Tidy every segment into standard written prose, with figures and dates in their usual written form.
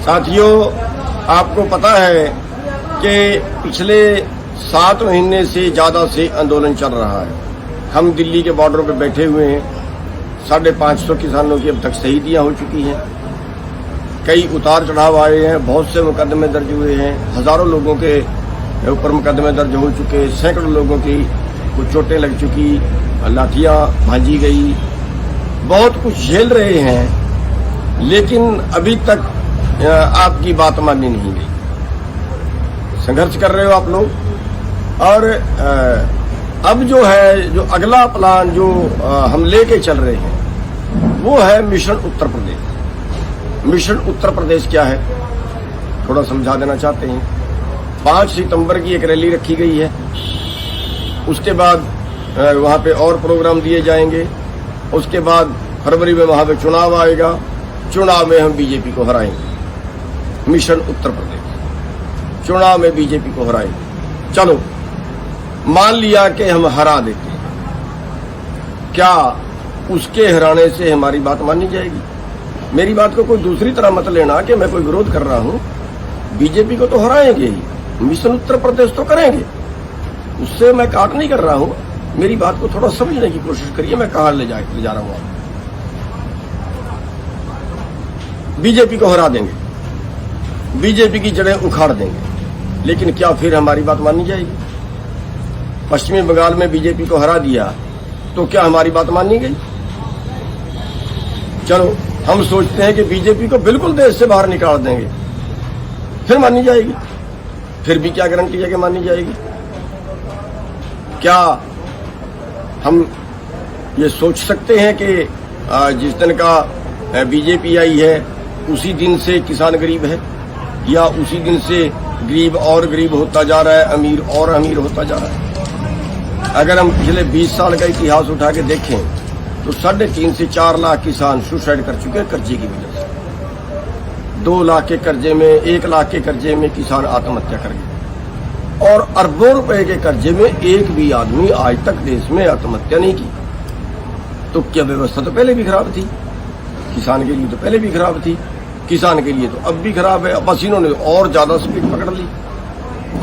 साथियों, आपको पता है कि पिछले 7 महीने से ज्यादा से आंदोलन चल रहा है। हम दिल्ली के बॉर्डर पर बैठे हुए हैं। 550 किसानों की अब तक शहीदियां हो चुकी हैं। कई उतार चढ़ाव आए हैं, बहुत से मुकदमे दर्ज हुए हैं, हजारों लोगों के ऊपर मुकदमे दर्ज हो चुके, सैकड़ों लोगों की कुछ चोटें लग चुकी, लाठियां भांजी गई, बहुत कुछ झेल रहे हैं, लेकिन अभी तक आपकी बात मानी नहीं गई। संघर्ष कर रहे हो आप लोग। और अब जो है, जो अगला प्लान जो हम लेके चल रहे हैं वो है मिशन उत्तर प्रदेश। मिशन उत्तर प्रदेश क्या है, थोड़ा समझा देना चाहते हैं। 5 सितंबर की एक रैली रखी गई है। उसके बाद वहां पे और प्रोग्राम दिए जाएंगे। उसके बाद फरवरी में वहां पे चुनाव आएगा। चुनाव में हम बीजेपी को हराएंगे। मिशन उत्तर प्रदेश, चुनाव में बीजेपी को हराएंगे। चलो, मान लिया कि हम हरा देते हैं, क्या उसके हराने से हमारी बात मानी जाएगी? मेरी बात को कोई दूसरी तरह मत लेना कि मैं कोई विरोध कर रहा हूं। बीजेपी को तो हराएंगे ही, मिशन उत्तर प्रदेश तो करेंगे, उससे मैं काट नहीं कर रहा हूं। मेरी बात को थोड़ा समझने की कोशिश करिए, मैं कहां ले जा रहा हूं। बीजेपी को हरा देंगे, बीजेपी की जड़ें उखाड़ देंगे, लेकिन क्या फिर हमारी बात मानी जाएगी? पश्चिमी बंगाल में बीजेपी को हरा दिया तो क्या हमारी बात मानी गई? चलो, हम सोचते हैं कि बीजेपी को बिल्कुल देश से बाहर निकाल देंगे, फिर मानी जाएगी। फिर भी क्या गारंटी है कि मानी जाएगी? क्या हम ये सोच सकते हैं कि जिस दिन का बीजेपी आई है उसी दिन से किसान गरीब है, या उसी दिन से गरीब और गरीब होता जा रहा है, अमीर और अमीर होता जा रहा है? अगर हम पिछले 20 साल का इतिहास उठा के देखें तो 3.5 से 4 लाख किसान सुसाइड कर चुके हैं कर्जे की वजह से। 2 लाख के कर्जे में, 1 लाख के कर्जे में किसान आत्महत्या कर गए, और अरबों रुपए के कर्जे में एक भी आदमी आज तक देश में आत्महत्या नहीं की। तो क्या व्यवस्था तो पहले भी खराब थी? किसान के लिए तो पहले भी खराब थी, किसान के लिए तो अब भी खराब है। बस इन्होंने और ज्यादा स्पीड पकड़ ली,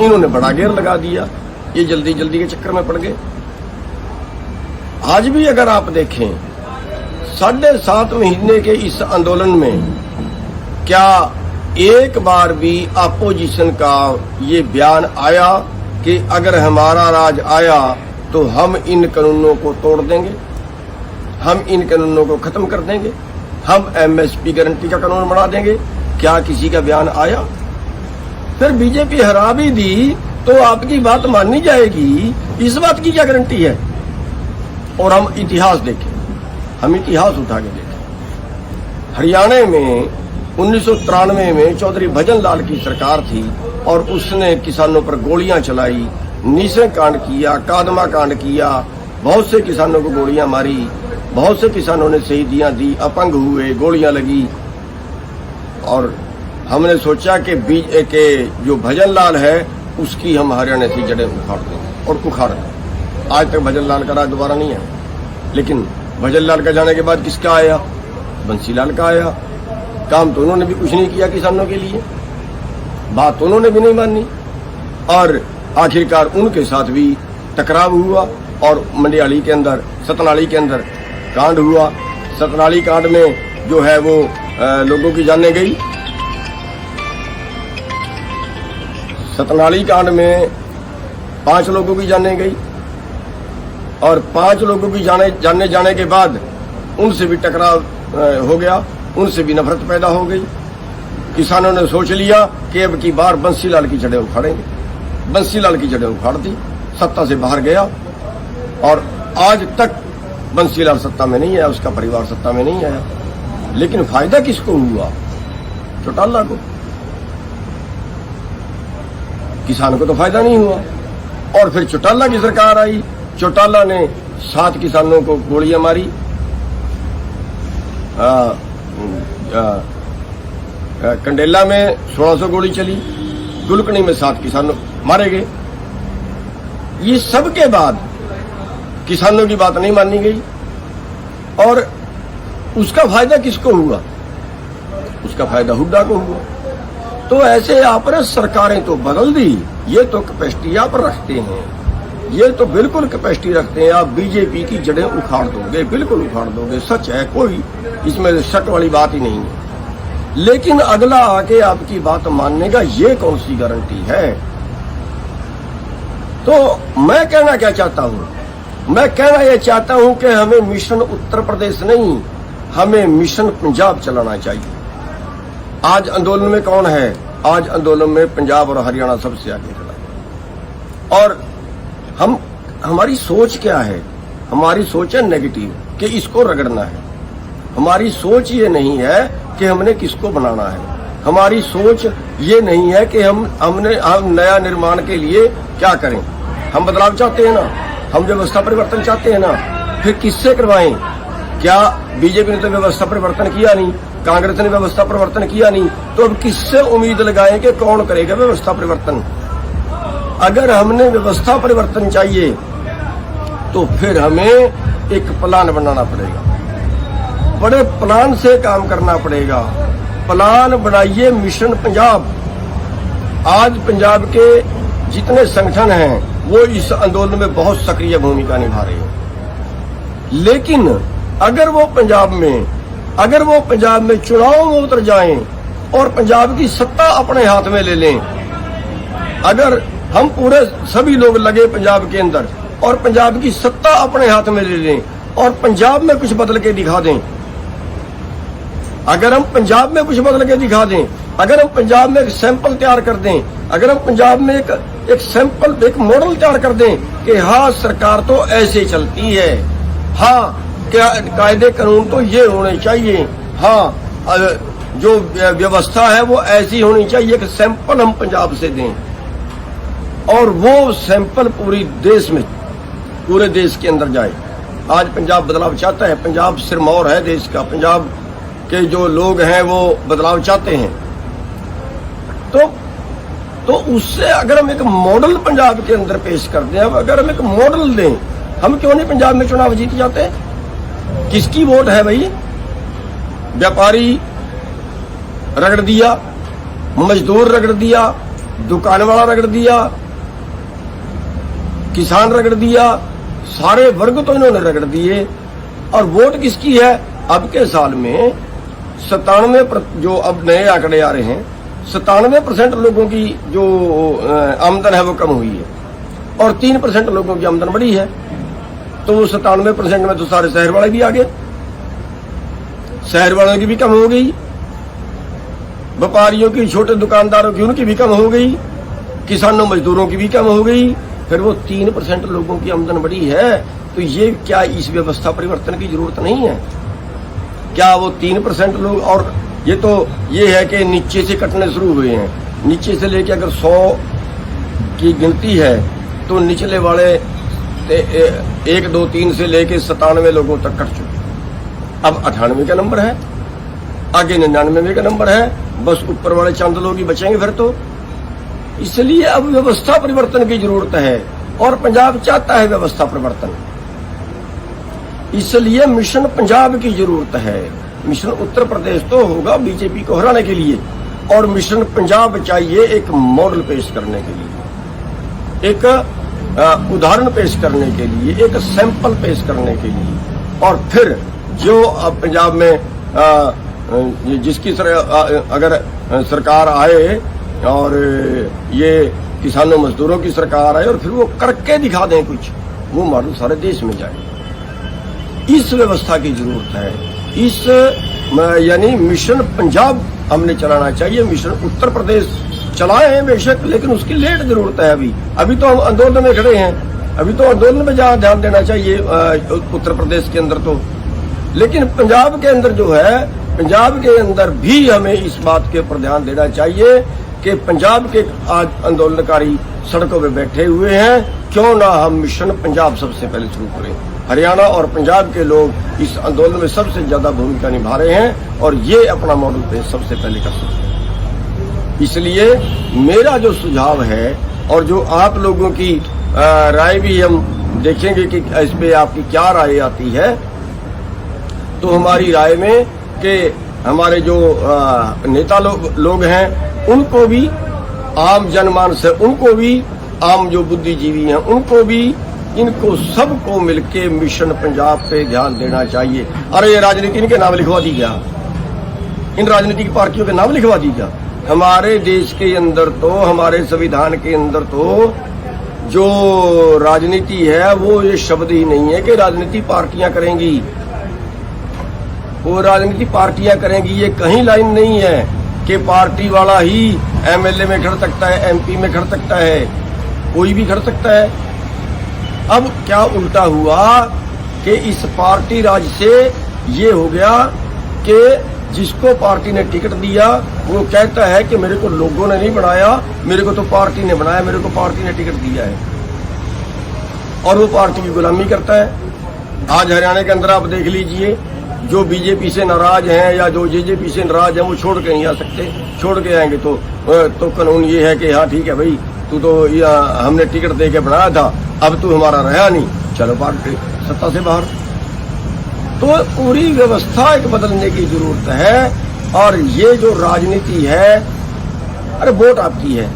इन्होंने बड़ा गेयर लगा दिया, ये जल्दी जल्दी के चक्कर में पड़ गए। आज भी अगर आप देखें 7.5 महीने के इस आंदोलन में क्या एक बार भी अपोजिशन का ये बयान आया कि अगर हमारा राज आया तो हम इन कानूनों को तोड़ देंगे, हम इन कानूनों को खत्म कर देंगे, हम एमएसपी गारंटी का कानून बना देंगे? क्या किसी का बयान आया? फिर बीजेपी हरा भी दी तो आपकी बात मानी जाएगी, इस बात की क्या गारंटी है? और हम इतिहास देखें, हम इतिहास उठा के देखें। हरियाणा में 1993 में चौधरी भजन लाल की सरकार थी और उसने किसानों पर गोलियां चलाई, नीसे कांड किया, कादमा कांड किया, बहुत से किसानों को गोलियां मारी, बहुत से किसानों ने शहीदियां दी, अपंग हुए, गोलियां लगी। और हमने सोचा कि जो भजन लाल है उसकी हम हरियाणा से जड़ें उखाड़ दें, और उखाड़ दें। आज तक भजन लाल का राज दोबारा नहीं है, लेकिन भजन लाल का जाने के बाद किसका आया? बंसी लाल का आया। काम तो उन्होंने भी कुछ नहीं किया किसानों के लिए, बात तो उन्होंने भी नहीं मानी, और आखिरकार उनके साथ भी टकराव हुआ और मंडियाली के अंदर, सतनाली के अंदर कांड हुआ। सतनाली कांड में जो है वो लोगों की जानें गई। सतनाली कांड में 5 लोगों की जानें गई, और 5 लोगों की जाने के बाद उनसे भी टकराव हो गया, उनसे भी नफरत पैदा हो गई। किसानों ने सोच लिया कि अब की बार बंसीलाल की जड़ें उखाड़ेंगे। बंसीलाल की जड़ें उखाड़ दी, सत्ता से बाहर गया, और आज तक बंसीलाल सत्ता में नहीं आया, उसका परिवार सत्ता में नहीं आया। लेकिन फायदा किसको हुआ? चौटाला को। किसान को तो फायदा नहीं हुआ। और फिर चौटाला की सरकार आई, चौटाला ने 7 किसानों को गोलियां मारी, कंडेला में 1600 गोली चली, गुलकनी में 7 किसानों मारे गए। ये सब के बाद किसानों की बात नहीं मानी गई, और उसका फायदा किसको हुआ? उसका फायदा हुड्डा को हुआ। तो ऐसे आपने सरकारें तो बदल दी, ये तो कैपेसिटी आप रखते हैं, ये तो बिल्कुल कैपेसिटी रखते हैं। आप बीजेपी की जड़ें उखाड़ दोगे, बिल्कुल उखाड़ दोगे, सच है, कोई इसमें शक वाली बात ही नहीं है। लेकिन अगला आके आपकी बात मानने का ये कौन सी गारंटी है? तो मैं कहना क्या चाहता हूं, मैं कहना यह चाहता हूं कि हमें मिशन उत्तर प्रदेश नहीं, हमें मिशन पंजाब चलाना चाहिए। आज आंदोलन में कौन है? आज आंदोलन में पंजाब और हरियाणा सबसे आगे खड़ा है। और हमारी सोच क्या है? हमारी सोच है नेगेटिव, कि इसको रगड़ना है। हमारी सोच ये नहीं है कि हमने किसको बनाना है। हमारी सोच ये नहीं है कि हम नया निर्माण के लिए क्या करें। हम बदलाव चाहते हैं ना, हम व्यवस्था परिवर्तन चाहते हैं ना, फिर किससे करवाएं? क्या बीजेपी ने तो व्यवस्था परिवर्तन किया नहीं, कांग्रेस ने व्यवस्था परिवर्तन किया नहीं, तो अब किससे उम्मीद लगाएं कि कौन करेगा व्यवस्था परिवर्तन? अगर हमने व्यवस्था परिवर्तन चाहिए तो फिर हमें एक प्लान बनाना पड़ेगा, बड़े प्लान से काम करना पड़ेगा। प्लान बनाइए मिशन पंजाब। आज पंजाब के जितने संगठन हैं वो इस आंदोलन में बहुत सक्रिय भूमिका निभा रहे हैं। लेकिन अगर वो पंजाब में चुनाव में उतर जाएं और पंजाब की सत्ता अपने हाथ में ले लें, अगर हम पूरे सभी लोग लगे पंजाब के अंदर और पंजाब की सत्ता अपने हाथ में ले लें और पंजाब में कुछ बदल के दिखा दें, अगर हम पंजाब में कुछ बदल के दिखा दें, अगर हम पंजाब में एक सैंपल तैयार कर दें, अगर हम पंजाब में एक सैंपल, एक मॉडल तैयार कर दें कि हाँ सरकार तो ऐसे चलती है, हाँ क्या कायदे कानून तो ये होने चाहिए, हाँ जो व्यवस्था है वो ऐसी होनी चाहिए, कि सैंपल हम पंजाब से दें और वो सैंपल पूरे देश के अंदर जाए। आज पंजाब बदलाव चाहता है, पंजाब सिरमौर है देश का, पंजाब के जो लोग हैं वो बदलाव चाहते हैं। तो उससे अगर हम एक मॉडल पंजाब के अंदर पेश कर दें, अगर हम एक मॉडल दें, हम क्यों नहीं पंजाब में चुनाव जीत जाते? किसकी वोट है भाई? व्यापारी रगड़ दिया, मजदूर रगड़ दिया, दुकान वाला रगड़ दिया, किसान रगड़ दिया, सारे वर्ग तो इन्होंने रगड़ दिए। और वोट किसकी है? अब के साल में 97, जो अब नए आंकड़े आ रहे हैं, 97% लोगों की जो आमदन है वो कम हुई है और 3% लोगों की आमदन बढ़ी है। तो वो 97% में तो सारे शहर वाले भी आ गए, शहर वालों की भी कम हो गई, व्यापारियों की, छोटे दुकानदारों की, उनकी भी कम हो गई, किसानों मजदूरों की भी कम हो गई। फिर वो 3% लोगों की आमदन बढ़ी है, तो ये क्या इस व्यवस्था परिवर्तन की जरूरत नहीं है? क्या वो 3% लोग, और ये है कि नीचे से कटने शुरू हुए हैं, नीचे से लेके अगर 100 की गिनती है तो निचले वाले 1, 2, 3 से लेके 97 लोगों तक कट चुके। अब 98 का नंबर है, आगे 99 का नंबर है, बस ऊपर वाले चंद लोग ही बचेंगे फिर तो। इसलिए अब व्यवस्था परिवर्तन की जरूरत है और पंजाब चाहता है व्यवस्था परिवर्तन, इसलिए मिशन पंजाब की जरूरत है। मिशन उत्तर प्रदेश तो होगा बीजेपी को हराने के लिए, और मिशन पंजाब चाहिए एक मॉडल पेश करने के लिए, एक उदाहरण पेश करने के लिए, एक सैंपल पेश करने के लिए। और फिर जो अब पंजाब में जिसकी अगर सरकार आए और ये किसानों मजदूरों की सरकार आए और फिर वो करके दिखा दें कुछ, वो मॉडल सारे देश में जाए। इस व्यवस्था की जरूरत है। इस यानी मिशन पंजाब हमने चलाना चाहिए। मिशन उत्तर प्रदेश चलाए हैं बेशक, लेकिन उसकी लेट जरूरत है। अभी तो हम आंदोलन में खड़े हैं, अभी तो आंदोलन में जहाँ ध्यान देना चाहिए उत्तर प्रदेश के अंदर तो, लेकिन पंजाब के अंदर जो है, पंजाब के अंदर भी हमें इस बात के ऊपर ध्यान देना चाहिए कि पंजाब के आज आंदोलनकारी सड़कों पे बैठे हुए हैं, क्यों ना हम मिशन पंजाब सबसे पहले शुरू करें। हरियाणा और पंजाब के लोग इस आंदोलन में सबसे ज्यादा भूमिका निभा रहे हैं और ये अपना मॉडल पेश सबसे पहले कर सकते हैं। इसलिए मेरा जो सुझाव है और जो आप लोगों की राय भी हम देखेंगे कि इस पे आपकी क्या राय आती है, तो हमारी राय में कि हमारे जो नेता लोग हैं उनको भी, आम जनमानस है उनको भी, आम जो बुद्धिजीवी हैं उनको भी, इनको सबको मिलके मिशन पंजाब पे ध्यान देना चाहिए। अरे ये राजनीति इनके नाम लिखवा दी क्या? इन राजनीतिक पार्टियों के नाम लिखवा दी क्या? हमारे देश के अंदर तो, हमारे संविधान के अंदर तो जो राजनीति है वो ये शब्द ही नहीं है कि राजनीति पार्टियां करेंगी, वो राजनीति पार्टियां करेंगी, ये कहीं लाइन नहीं है कि पार्टी वाला ही एमएलए में खड़ सकता है, एमपी में खड़ सकता है, कोई भी खड़ सकता है। अब क्या उल्टा हुआ कि इस पार्टी राज से ये हो गया कि जिसको पार्टी ने टिकट दिया वो कहता है कि मेरे को लोगों ने नहीं बनाया, मेरे को तो पार्टी ने बनाया, मेरे को पार्टी ने टिकट दिया है, और वो पार्टी की गुलामी करता है। आज हरियाणा के अंदर आप देख लीजिए, जो बीजेपी से नाराज हैं या जो जेजेपी से नाराज हैं वो छोड़ के नहीं आ सकते। छोड़ के आएंगे तो कानून ये है कि हाँ ठीक है भाई, तू तो हमने टिकट दे के बनाया था, अब तू हमारा रहा नहीं, चलो पार्टी सत्ता से बाहर। तो पूरी व्यवस्था एक बदलने की जरूरत है। और ये जो राजनीति है, अरे वोट आपकी है,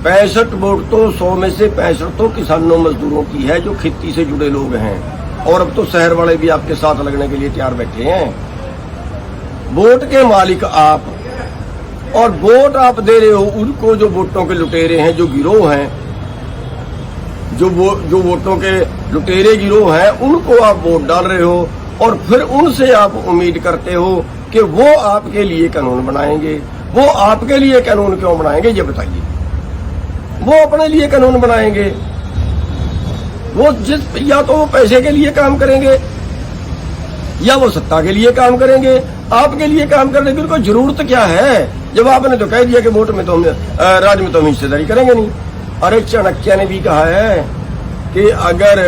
65 वोट तो 100 में से 65 तो किसानों मजदूरों की है जो खेती से जुड़े लोग हैं, और अब तो शहर वाले भी आपके साथ लगने के लिए तैयार बैठे हैं। वोट के मालिक आप, और वोट आप दे रहे हो उनको जो वोटों के लुटेरे हैं, जो गिरोह हैं, जो वोटों के लुटेरे गिरोह हैं, उनको आप वोट डाल रहे हो, और फिर उनसे आप उम्मीद करते हो कि वो आपके लिए कानून बनाएंगे। वो आपके लिए कानून क्यों बनाएंगे ये बताइए? वो अपने लिए कानून बनाएंगे, वो या तो वो पैसे के लिए काम करेंगे या वो सत्ता के लिए काम करेंगे। आपके लिए काम करने की उनको जरूरत क्या है, जब आपने तो कह दिया कि वोट में तो हम राज में तो हम हिस्सेदारी करेंगे नहीं। अरे चाणक्य ने भी कहा है कि अगर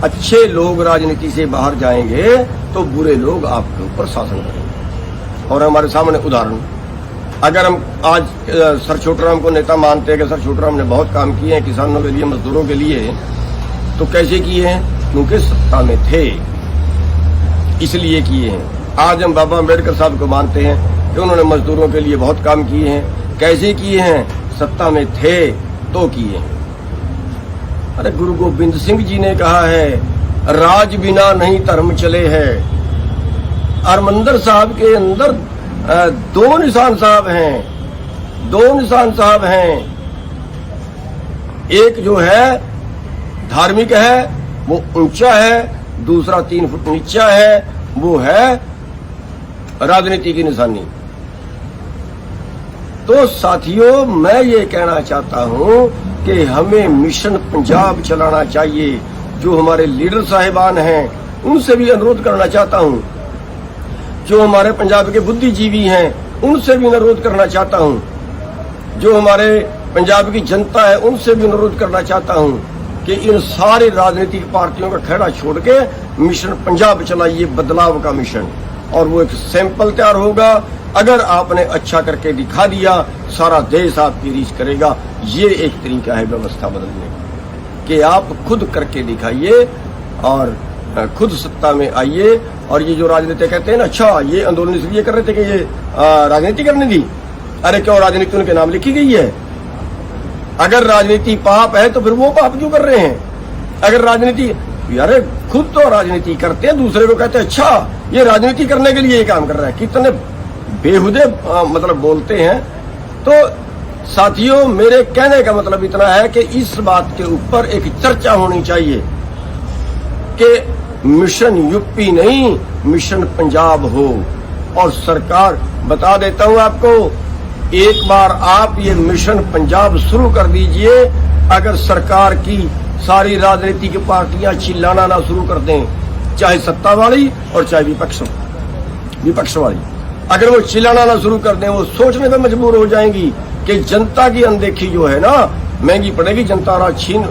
अच्छे लोग राजनीति से बाहर जाएंगे तो बुरे लोग आपके ऊपर शासन करेंगे। और हमारे सामने उदाहरण, अगर हम आज सर छोटूराम को नेता मानते हैं कि सर छोटूराम ने बहुत काम किए हैं किसानों के लिए, मजदूरों के लिए, तो कैसे किए हैं? क्योंकि सत्ता में थे इसलिए किए हैं। आज हम बाबा अम्बेडकर साहब को मानते हैं कि उन्होंने मजदूरों के लिए बहुत काम किए हैं। कैसे किए हैं? सत्ता में थे तो किए। अरे गुरु गोबिंद सिंह जी ने कहा है, राज बिना नहीं धर्म चले है। हरमंदिर साहब के अंदर दो निशान साहब हैं, दो निशान साहब हैं। एक जो है धार्मिक है, वो ऊंचा है, दूसरा 3 फुट नीचा है, वो है राजनीति की निशानी। तो साथियों, मैं ये कहना चाहता हूं कि हमें मिशन पंजाब चलाना चाहिए। जो हमारे लीडर साहिबान हैं उनसे भी अनुरोध करना चाहता हूं, जो हमारे पंजाब के बुद्धिजीवी हैं उनसे भी अनुरोध करना चाहता हूं, जो हमारे पंजाब की जनता है उनसे भी अनुरोध करना चाहता हूं कि इन सारी राजनीतिक पार्टियों का खेड़ा छोड़ के मिशन पंजाब चलाइए, बदलाव का मिशन। और वो एक सैंपल तैयार होगा। अगर आपने अच्छा करके दिखा दिया, सारा देश आपकी रीस करेगा। ये एक तरीका है व्यवस्था बदलने का कि आप खुद करके दिखाइए और खुद सत्ता में आइए। और ये जो राजनीति कहते हैं ना, अच्छा ये आंदोलन इसलिए कर रहे थे कि ये राजनीति करने दी। अरे क्यों राजनीति उनके नाम लिखी गई है? अगर राजनीति पाप है तो फिर वो पाप क्यों कर रहे हैं? अगर राजनीति, यार खुद तो राजनीति करते हैं, दूसरे को कहते हैं अच्छा ये राजनीति करने के लिए ये काम कर रहा है। कितने बेहुदे मतलब बोलते हैं। तो साथियों, मेरे कहने का मतलब इतना है कि इस बात के ऊपर एक चर्चा होनी चाहिए कि मिशन यूपी नहीं, मिशन पंजाब हो। और सरकार, बता देता हूं आपको, एक बार आप ये मिशन पंजाब शुरू कर दीजिए, अगर सरकार की सारी राजनीतिक पार्टियां चिल्लाना ना शुरू कर दें, चाहे सत्ता वाली और चाहे विपक्ष वाली, अगर वो चिल्लाना ना शुरू कर दें, वो सोचने पे मजबूर हो जाएंगी कि जनता की अनदेखी जो है ना महंगी पड़ेगी। जनता राज छीन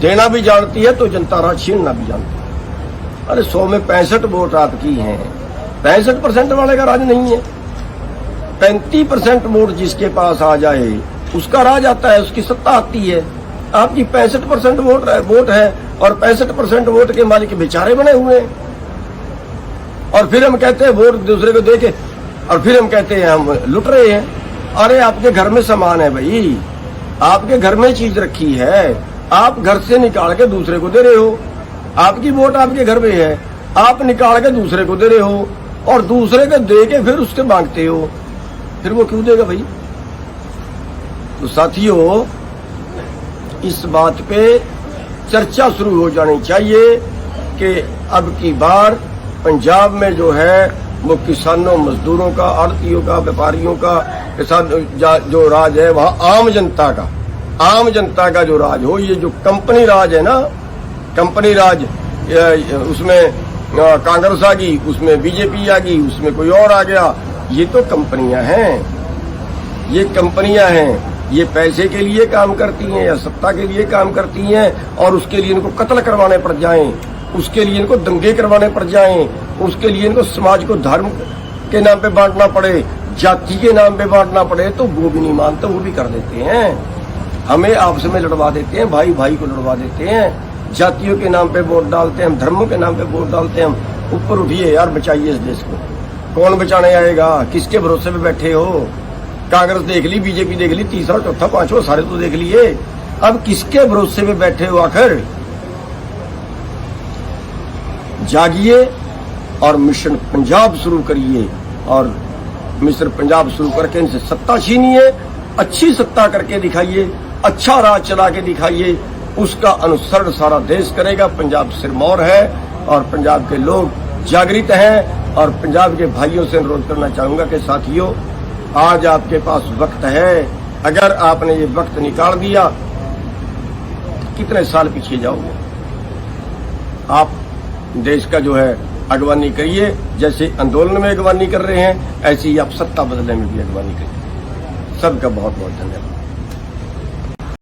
देना भी जानती है तो जनता राज छीनना भी जानती है। अरे 100 में 65 वोट आपकी हैं, 65% वाले का राज नहीं है। 35% वोट जिसके पास आ जाए उसका राज आता है, उसकी सत्ता आती है। आपकी 65% वोट है और 65% वोट के मालिक बेचारे बने हुए हैं। और फिर हम कहते हैं वोट दूसरे को देके, और फिर हम कहते हैं हम लुट रहे हैं। अरे आपके घर में सामान है भाई, आपके घर में चीज रखी है, आप घर से निकाल के दूसरे को दे रहे हो। आपकी वोट आपके घर में है, आप निकाल के दूसरे को दे रहे हो और दूसरे को दे के फिर उसके मांगते हो, फिर वो क्यों देगा भाई? तो साथियों, इस बात पे चर्चा शुरू हो जानी चाहिए कि अब की बार पंजाब में जो है वो किसानों, मजदूरों का, आड़तियों का, व्यापारियों का, किसान जो राज है वहाँ आम जनता का जो राज हो। ये जो कंपनी राज है ना, कंपनी राज, उसमें कांग्रेस आ गई, उसमें बीजेपी आ गई, उसमें कोई और आ गया, ये तो कंपनियां हैं, ये कंपनियां हैं। ये पैसे के लिए काम करती हैं या सत्ता के लिए काम करती हैं और उसके लिए इनको कत्ल करवाने पड़ जाएं, उसके लिए इनको दंगे करवाने पड़ जाएं, उसके लिए इनको समाज को धर्म के नाम पे बांटना पड़े, जाति के नाम पे बांटना पड़े, तो वो भी नहीं मानते, वो भी कर देते हैं। हमें आपस में लड़वा देते हैं, भाई भाई को लड़वा देते हैं, जातियों के नाम पे वोट डालते हैं, धर्मों के नाम पे वोट डालते हैं। ऊपर उठिए यार, बचाइए इस देश को। कौन बचाने आएगा? किसके भरोसे पे बैठे हो? कांग्रेस देख ली, बीजेपी देख ली, तीसरा चौथा पांचवा सारे तो देख लिए, अब किसके भरोसे पे बैठे हो? आखिर जागिए और मिशन पंजाब शुरू करिए और मिशन पंजाब शुरू करके इनसे सत्ता छीनिए, अच्छी सत्ता करके दिखाइए, अच्छा राज चला के दिखाइए, उसका अनुसरण सारा देश करेगा। पंजाब सिरमौर है और पंजाब के लोग जागृत हैं और पंजाब के भाइयों से अनुरोध करना चाहूंगा कि साथियों, आज आपके पास वक्त है। अगर आपने ये वक्त निकाल दिया, कितने साल पीछे जाओगे? आप देश का जो है अगवानी करिए, जैसे आंदोलन में अगवानी कर रहे हैं, ऐसे ही आप सत्ता बदलने में भी अगवानी करिए। सबका बहुत बहुत धन्यवाद।